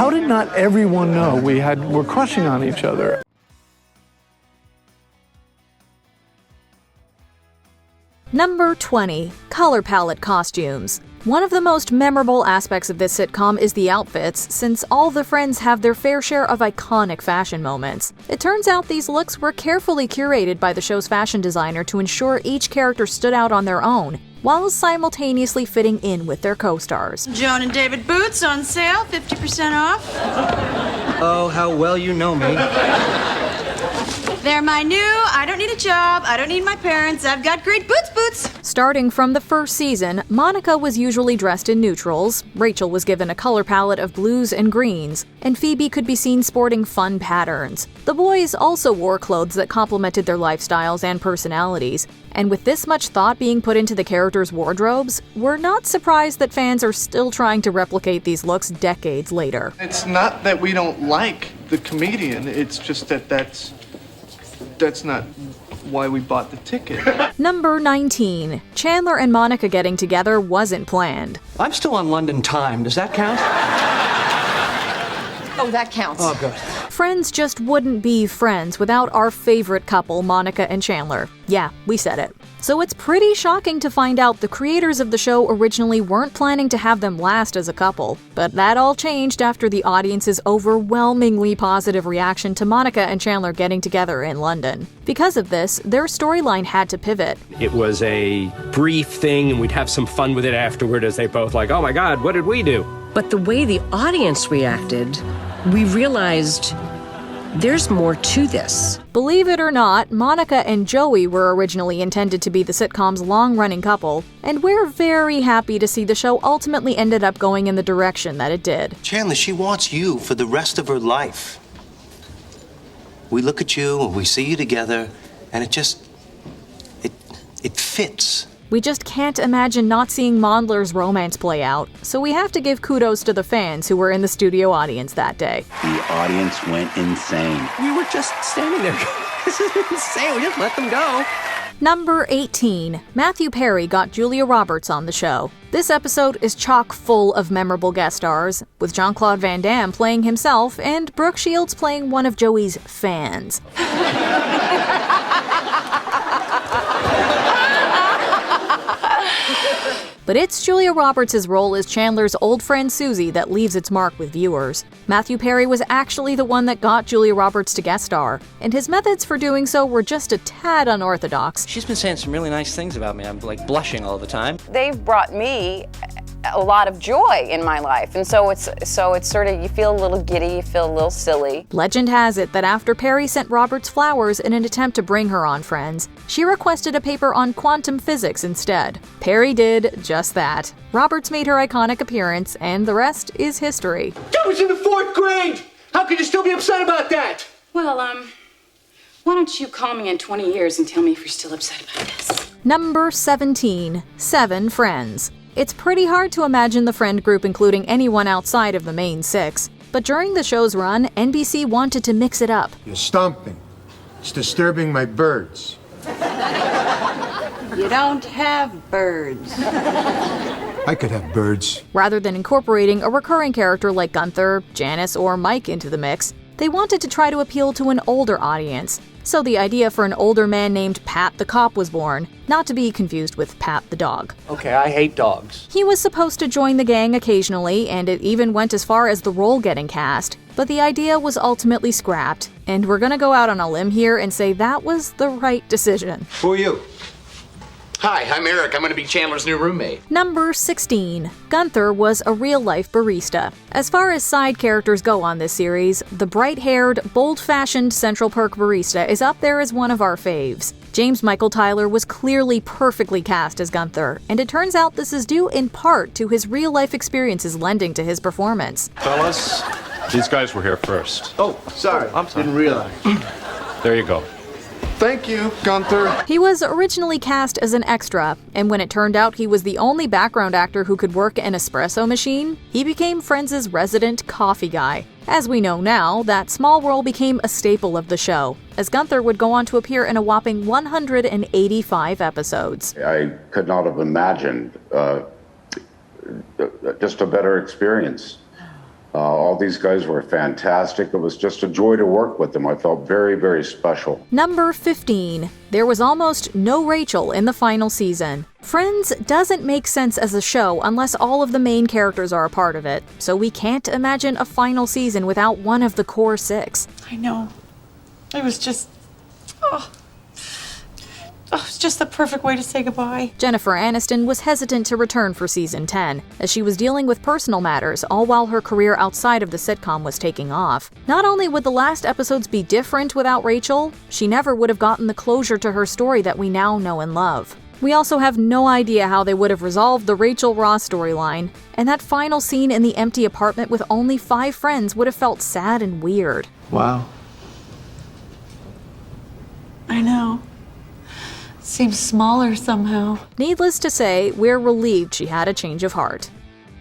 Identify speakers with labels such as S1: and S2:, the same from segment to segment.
S1: How did not everyone know we're crushing on each other?
S2: Number 20. Color palette costumes. One of the most memorable aspects of this sitcom is the outfits, since all the friends have their fair share of iconic fashion moments. It turns out these looks were carefully curated by the show's fashion designer to ensure each character stood out on their own, while simultaneously fitting in with their co-stars.
S3: Joan and David boots on sale, 50% off.
S4: Oh, how well you know me.
S3: They're my new, I don't need a job, I don't need my parents, I've got great boots.
S2: Starting from the first season, Monica was usually dressed in neutrals, Rachel was given a color palette of blues and greens, and Phoebe could be seen sporting fun patterns. The boys also wore clothes that complemented their lifestyles and personalities, and with this much thought being put into the characters' wardrobes, we're not surprised that fans are still trying to replicate these looks decades later.
S1: It's not that we don't like the comedian, it's just that that's not why we bought the ticket.
S2: Number 19. Chandler and Monica getting together wasn't planned.
S4: I'm still on London time. Does that count?
S5: Oh, that counts.
S4: Oh, good.
S2: Friends just wouldn't be friends without our favorite couple, Monica and Chandler. Yeah, we said it. So it's pretty shocking to find out the creators of the show originally weren't planning to have them last as a couple. But that all changed after the audience's overwhelmingly positive reaction to Monica and Chandler getting together in London. Because of this, their storyline had to pivot.
S6: It was a brief thing, and we'd have some fun with it afterward as they both like, oh my God, what did we do?
S7: But the way the audience reacted, we realized there's more to this.
S2: Believe it or not, Monica and Joey were originally intended to be the sitcom's long-running couple, and we're very happy to see the show ultimately ended up going in the direction that it did.
S8: Chandler, she wants you for the rest of her life. We look at you and we see you together, and it fits.
S2: We just can't imagine not seeing Mondler's romance play out, so we have to give kudos to the fans who were in the studio audience that day.
S9: The audience went insane.
S4: We were just standing there. This is insane. We just let them go.
S2: Number 18. Matthew Perry got Julia Roberts on the show. This episode is chock full of memorable guest stars, with Jean-Claude Van Damme playing himself and Brooke Shields playing one of Joey's fans. But it's Julia Roberts' role as Chandler's old friend Susie that leaves its mark with viewers. Matthew Perry was actually the one that got Julia Roberts to guest star, and his methods for doing so were just a tad unorthodox.
S4: She's been saying some really nice things about me. I'm like blushing all the time.
S5: They've brought me a lot of joy in my life, and so it's sort of, you feel a little giddy, you feel a little silly.
S2: Legend has it that after Perry sent Roberts flowers in an attempt to bring her on Friends, she requested a paper on quantum physics instead. Perry did just that. Roberts made her iconic appearance, and the rest is history.
S10: That was in the 4th grade! How could you still be upset about that?
S11: Well, why don't you call me in 20 years and tell me if you're still upset about this?
S2: Number 17. 7 Friends. It's pretty hard to imagine the friend group including anyone outside of the main 6, but during the show's run, NBC wanted to mix it up.
S12: You're stomping. It's disturbing my birds.
S3: You don't have birds.
S12: I could have birds.
S2: Rather than incorporating a recurring character like Gunther, Janice, or Mike into the mix, they wanted to try to appeal to an older audience. So the idea for an older man named Pat the Cop was born, not to be confused with Pat the Dog.
S4: Okay, I hate dogs.
S2: He was supposed to join the gang occasionally, and it even went as far as the role getting cast, but the idea was ultimately scrapped, and we're gonna go out on a limb here and say that was the right decision.
S10: Who are you?
S13: Hi, I'm Eric. I'm going to be Chandler's new roommate.
S2: Number 16. Gunther was a real-life barista. As far as side characters go on this series, the bright-haired, bold-fashioned Central Perk barista is up there as one of our faves. James Michael Tyler was clearly perfectly cast as Gunther, and it turns out this is due in part to his real-life experiences lending to his performance.
S14: Fellas, these guys were here first.
S1: Oh, sorry. Didn't realize.
S14: There you go.
S1: Thank you, Gunther.
S2: He was originally cast as an extra, and when it turned out he was the only background actor who could work an espresso machine, he became Friends' resident coffee guy. As we know now, that small role became a staple of the show, as Gunther would go on to appear in a whopping 185 episodes.
S9: I could not have imagined just a better experience. All these guys were fantastic. It was just a joy to work with them. I felt very, very special.
S2: Number 15. There was almost no Rachel in the final season. Friends doesn't make sense as a show unless all of the main characters are a part of it, so we can't imagine a final season without one of the core 6.
S15: I know. It was just... it's just the perfect way to say goodbye.
S2: Jennifer Aniston was hesitant to return for season 10, as she was dealing with personal matters all while her career outside of the sitcom was taking off. Not only would the last episodes be different without Rachel, she never would have gotten the closure to her story that we now know and love. We also have no idea how they would have resolved the Rachel Ross storyline, and that final scene in the empty apartment with only 5 friends would have felt sad and weird.
S1: Wow.
S15: I know. Seems smaller somehow.
S2: Needless to say, we're relieved she had a change of heart.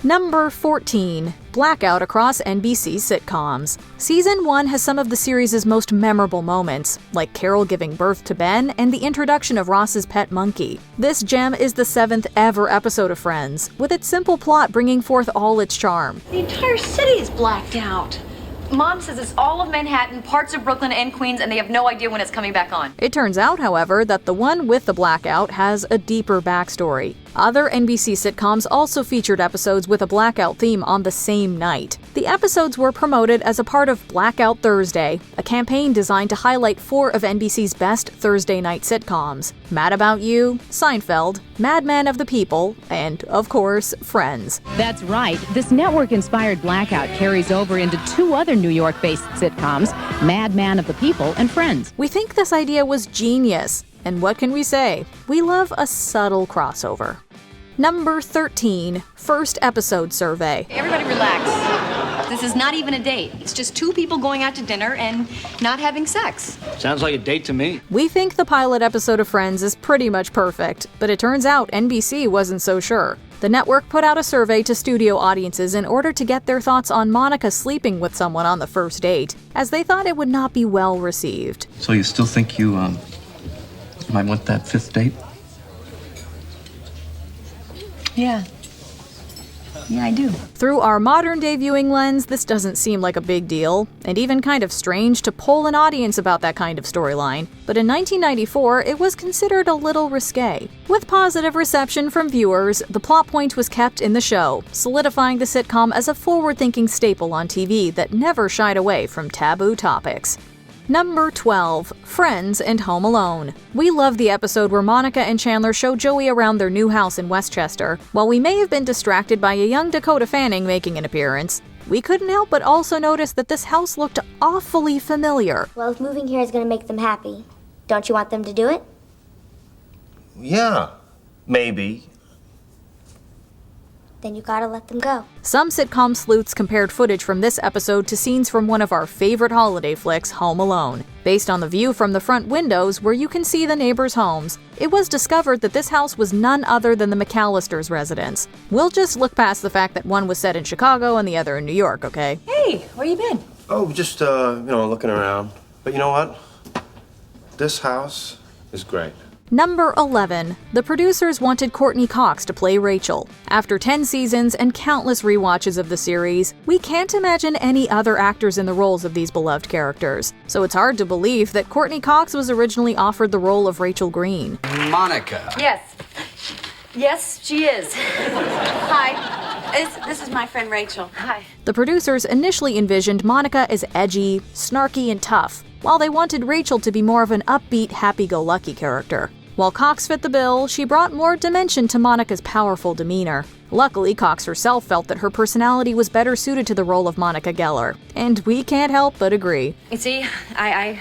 S2: Number 14. Blackout across NBC sitcoms. Season 1 has some of the series' most memorable moments, like Carol giving birth to Ben and the introduction of Ross's pet monkey. This gem is the 7th ever episode of Friends, with its simple plot bringing forth all its charm.
S3: The entire city is blacked out. Mom says it's all of Manhattan, parts of Brooklyn and Queens, and they have no idea when it's coming back on.
S2: It turns out, however, that the one with the blackout has a deeper backstory. Other NBC sitcoms also featured episodes with a blackout theme on the same night. The episodes were promoted as a part of Blackout Thursday, a campaign designed to highlight 4 of NBC's best Thursday night sitcoms: Mad About You, Seinfeld, Madman of the People, and, of course, Friends.
S16: That's right. This network-inspired blackout carries over into 2 other New York-based sitcoms, Madman of the People and Friends.
S2: We think this idea was genius, and what can we say? We love a subtle crossover. Number 13. First episode survey.
S3: Everybody relax. This is not even a date. It's just 2 people going out to dinner and not having sex.
S10: Sounds like a date to me.
S2: We think the pilot episode of Friends is pretty much perfect, but it turns out NBC wasn't so sure. The network put out a survey to studio audiences in order to get their thoughts on Monica sleeping with someone on the first date, as they thought it would not be well received.
S1: So you still think you might want that 5th date?
S3: Yeah. Yeah, I do.
S2: Through our modern-day viewing lens, this doesn't seem like a big deal, and even kind of strange to poll an audience about that kind of storyline. But in 1994, it was considered a little risque. With positive reception from viewers, the plot point was kept in the show, solidifying the sitcom as a forward-thinking staple on TV that never shied away from taboo topics. Number 12. Friends and Home Alone. We love the episode where Monica and Chandler show Joey around their new house in Westchester. While we may have been distracted by a young Dakota Fanning making an appearance, we couldn't help but also notice that this house looked awfully familiar.
S17: Well, if moving here is going to make them happy, don't you want them to do it?
S18: Yeah, maybe.
S17: Then you gotta let them go.
S2: Some sitcom sleuths compared footage from this episode to scenes from one of our favorite holiday flicks, Home Alone. Based on the view from the front windows where you can see the neighbors' homes, it was discovered that this house was none other than the McAllisters' residence. We'll just look past the fact that one was set in Chicago and the other in New York, okay?
S3: Hey, where you been?
S18: Oh, just, looking around. But you know what? This house is great.
S2: Number 11. The producers wanted Courtney Cox to play Rachel. After 10 seasons and countless rewatches of the series, we can't imagine any other actors in the roles of these beloved characters. So it's hard to believe that Courtney Cox was originally offered the role of Rachel Green.
S10: Monica.
S3: Yes. Yes, she is. Hi. This is my friend Rachel. Hi.
S2: The producers initially envisioned Monica as edgy, snarky, and tough, while they wanted Rachel to be more of an upbeat, happy-go-lucky character. While Cox fit the bill, she brought more dimension to Monica's powerful demeanor. Luckily, Cox herself felt that her personality was better suited to the role of Monica Geller, and we can't help but agree.
S3: You see, I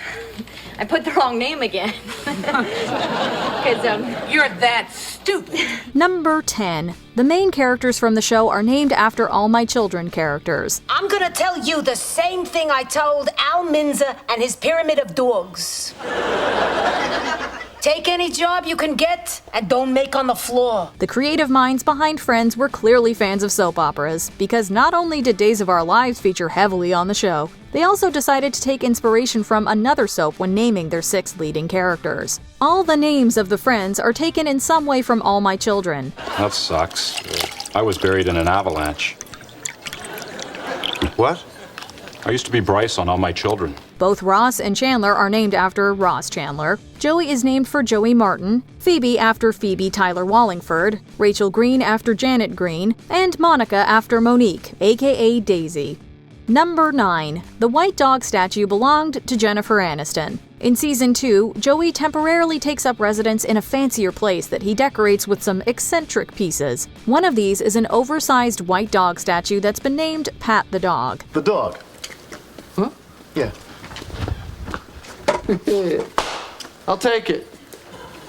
S3: put the wrong name again. Because, you're that stupid.
S2: Number 10. The main characters from the show are named after All My Children characters.
S19: I'm gonna tell you the same thing I told Al Minza and his Pyramid of Dogs. Take any job you can get and don't make on the floor.
S2: The creative minds behind Friends were clearly fans of soap operas, because not only did Days of Our Lives feature heavily on the show, they also decided to take inspiration from another soap when naming their 6 leading characters. All the names of the Friends are taken in some way from All My Children.
S14: That sucks. I was buried in an avalanche. What? I used to be Bryce on All My Children.
S2: Both Ross and Chandler are named after Ross Chandler. Joey is named for Joey Martin, Phoebe after Phoebe Tyler Wallingford, Rachel Green after Janet Green, and Monica after Monique, aka Daisy. Number 9. The white dog statue belonged to Jennifer Aniston. In Season 2, Joey temporarily takes up residence in a fancier place that he decorates with some eccentric pieces. One of these is an oversized white dog statue that's been named Pat the Dog.
S1: The dog. Huh? Yeah. I'll take it.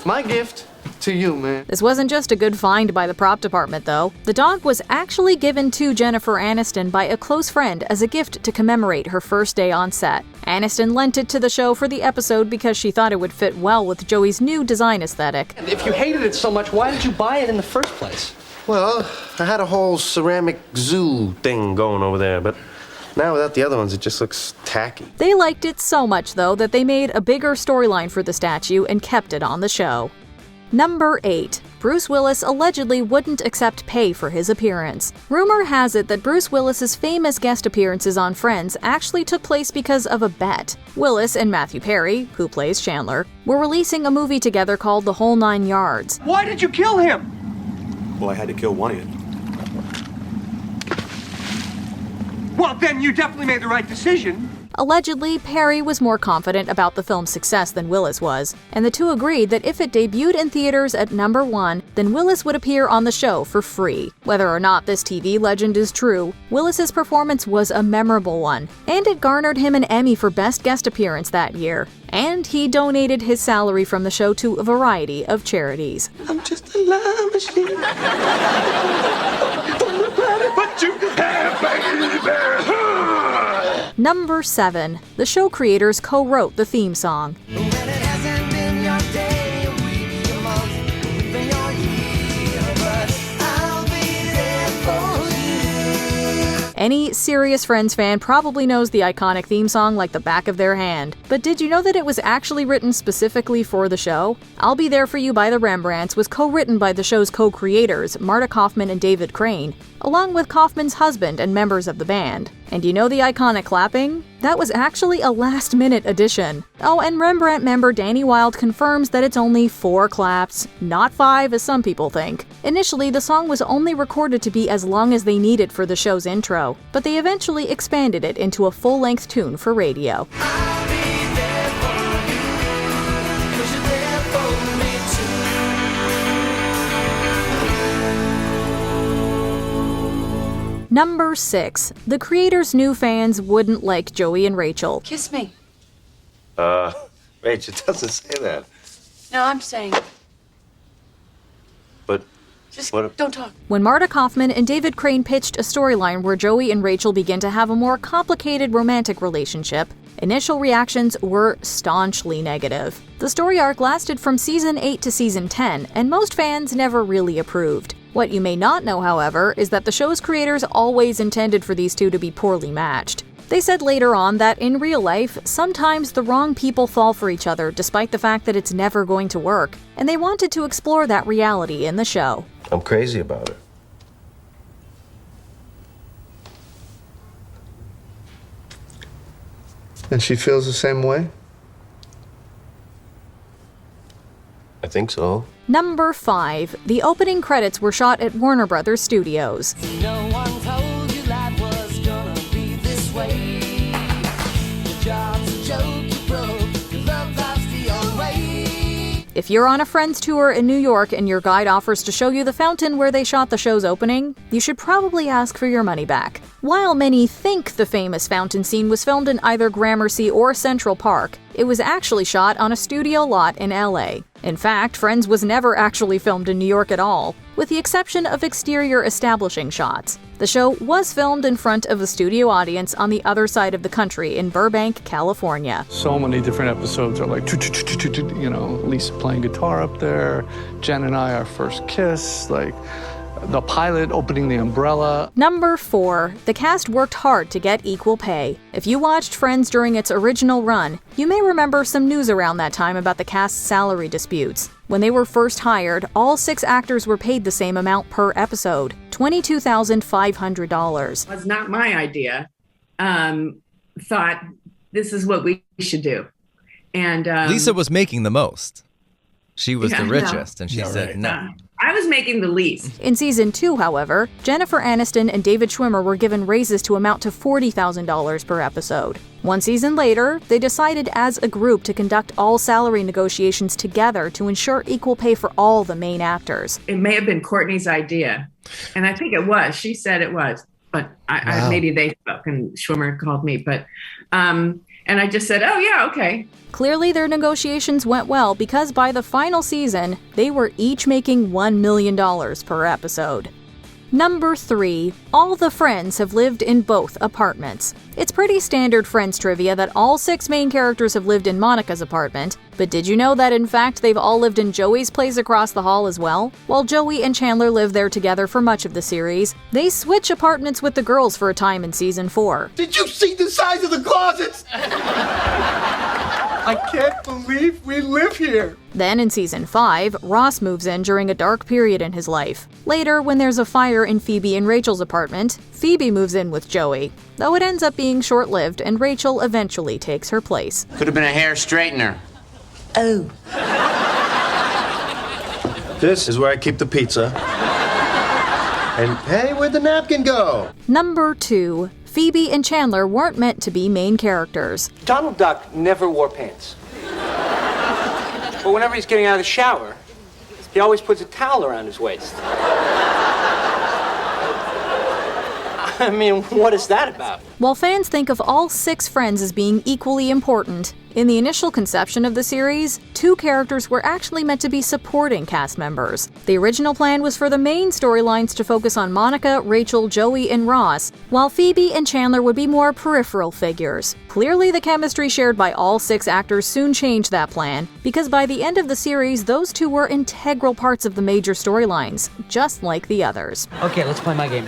S1: My gift to you, man.
S2: This wasn't just a good find by the prop department, though. The dog was actually given to Jennifer Aniston by a close friend as a gift to commemorate her first day on set. Aniston lent it to the show for the episode because she thought it would fit well with Joey's new design aesthetic.
S4: If you hated it so much, why did you buy it in the first place?
S18: Well, I had a whole ceramic zoo thing going over there, but now without the other ones, it just looks tacky.
S2: They liked it so much, though, that they made a bigger storyline for the statue and kept it on the show. Number 8. Bruce Willis allegedly wouldn't accept pay for his appearance. Rumor has it that Bruce Willis's famous guest appearances on Friends actually took place because of a bet. Willis and Matthew Perry, who plays Chandler, were releasing a movie together called The Whole Nine Yards.
S10: Why did you kill him?
S20: Well, I had to kill one of you.
S10: Well, then you definitely made the right decision.
S2: Allegedly, Perry was more confident about the film's success than Willis was, and the two agreed that if it debuted in theaters at number 1, then Willis would appear on the show for free. Whether or not this TV legend is true, Willis's performance was a memorable one, and it garnered him an Emmy for Best Guest Appearance that year. And he donated his salary from the show to a variety of charities.
S10: I'm just a love machine. But you have, baby.
S2: Number 7. The show creators co-wrote the theme song. Any serious Friends fan probably knows the iconic theme song like the back of their hand. But did you know that it was actually written specifically for the show? I'll Be There For You by the Rembrandts was co-written by the show's co-creators, Marta Kaufman and David Crane, along with Kaufman's husband and members of the band. And you know the iconic clapping? That was actually a last-minute addition. Oh, and Rembrandt member Danny Wilde confirms that it's only 4 claps, not 5 as some people think. Initially, the song was only recorded to be as long as they needed for the show's intro, but they eventually expanded it into a full-length tune for radio. Number 6. The creators knew fans wouldn't like Joey and Rachel.
S11: Kiss me.
S18: Rach, it doesn't say that.
S11: No, I'm saying.
S18: But
S11: Just
S18: what?
S11: don't talk.
S2: When Marta Kaufman and David Crane pitched a storyline where Joey and Rachel begin to have a more complicated romantic relationship, initial reactions were staunchly negative. The story arc lasted from Season 8 to Season 10, and most fans never really approved. What you may not know, however, is that the show's creators always intended for these two to be poorly matched. They said later on that in real life, sometimes the wrong people fall for each other despite the fact that it's never going to work, and they wanted to explore that reality in the show.
S18: I'm crazy about it.
S1: And she feels the same way?
S18: I think so.
S2: Number 5. The opening credits were shot at Warner Brothers Studios.
S21: No one told you life was gonna be this way. Your job's a joke, you broke, your love life's the old way.
S2: If you're on a Friends tour in New York and your guide offers to show you the fountain where they shot the show's opening, you should probably ask for your money back. While many think the famous fountain scene was filmed in either Gramercy or Central Park, it was actually shot on a studio lot in LA. In fact, Friends was never actually filmed in New York at all, with the exception of exterior establishing shots. The show was filmed in front of a studio audience on the other side of the country in Burbank, California.
S1: So many different episodes are like, you know, Lisa playing guitar up there, Jen and I, our first kiss, like the pilot opening the umbrella.
S2: Number 4. The cast worked hard to get equal pay. If you watched Friends during its original run, you may remember some news around that time about the cast's salary disputes. When they were first hired, all 6 actors were paid the same amount per episode, $22,500.
S22: It's not my idea.
S6: thought this is what we should do. And
S22: Lisa was making the most. She was
S6: Yeah,
S22: the
S6: no.
S22: richest, and she said no.
S6: I was making the least.
S2: In season 2, however, Jennifer Aniston and David Schwimmer were given raises to amount to $40,000 per episode. One season later, they decided as a group to conduct all salary negotiations together to ensure equal pay for all the main actors.
S6: It may have been Courtney's idea, and I think it was. She said it was, but
S22: Wow.
S6: maybe they spoke and Schwimmer called me. But and I just said, oh yeah, okay.
S2: Clearly, their negotiations went well because by the final season, they were each making $1 million per episode. Number 3. All the friends have lived in both apartments. It's pretty standard Friends trivia that all 6 main characters have lived in Monica's apartment, but did you know that in fact they've all lived in Joey's place across the hall as well? While Joey and Chandler live there together for much of the series, they switch apartments with the girls for a time in season 4.
S10: Did you see the size of the closets?
S12: I can't believe we live here.
S2: Then in season 5, Ross moves in during a dark period in his life. Later, when there's a fire in Phoebe and Rachel's apartment, Phoebe moves in with Joey, though it ends up being short-lived and Rachel eventually takes her place.
S13: Could have been a hair straightener.
S19: Oh.
S18: This is where I keep the pizza. And hey, where'd the napkin go?
S2: Number 2. Phoebe and Chandler weren't meant to be main characters.
S10: Donald Duck never wore pants. But whenever he's getting out of the shower, he always puts a towel around his waist. I mean, what is that about?
S2: While fans think of all 6 friends as being equally important, in the initial conception of the series, 2 characters were actually meant to be supporting cast members. The original plan was for the main storylines to focus on Monica, Rachel, Joey, and Ross, while Phoebe and Chandler would be more peripheral figures. Clearly, the chemistry shared by all 6 actors soon changed that plan, because by the end of the series, those 2 were integral parts of the major storylines, just like the others.
S4: Okay, let's play my game.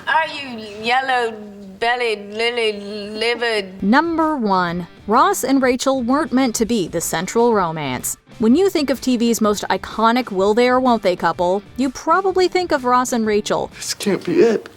S11: Are you yellow-bellied, lily-livered?
S2: Number 1. Ross and Rachel weren't meant to be the central romance. When you think of TV's most iconic will they or won't they couple, you probably think of Ross and Rachel.
S10: This can't be it.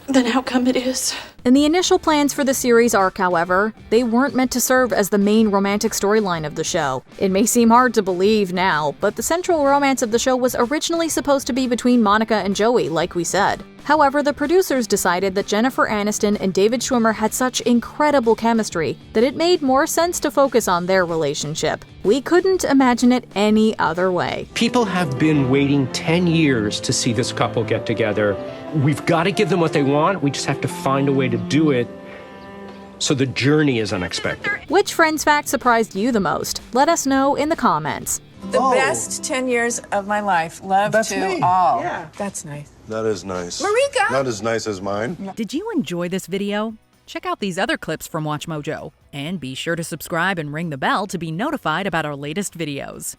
S15: Then how come it is?
S2: In the initial plans for the series arc, however, they weren't meant to serve as the main romantic storyline of the show. It may seem hard to believe now, but the central romance of the show was originally supposed to be between Monica and Joey, like we said. However, the producers decided that Jennifer Aniston and David Schwimmer had such incredible chemistry that it made more sense to focus on their relationship. We couldn't imagine it any other way.
S4: People have been waiting 10 years to see this couple get together. We've got to give them what they want. We just have to find a way to do it so the journey is unexpected.
S2: Which Friends fact surprised you the most? Let us know in the comments.
S23: The best 10 years of my life. Love
S12: That's
S23: to
S12: me.
S23: all.
S12: Yeah.
S23: That's nice.
S12: That is nice.
S23: Marika!
S12: Not as nice as mine.
S24: Did you enjoy this video? Check out these other clips from WatchMojo, and be sure to subscribe and ring the bell to be notified about our latest videos.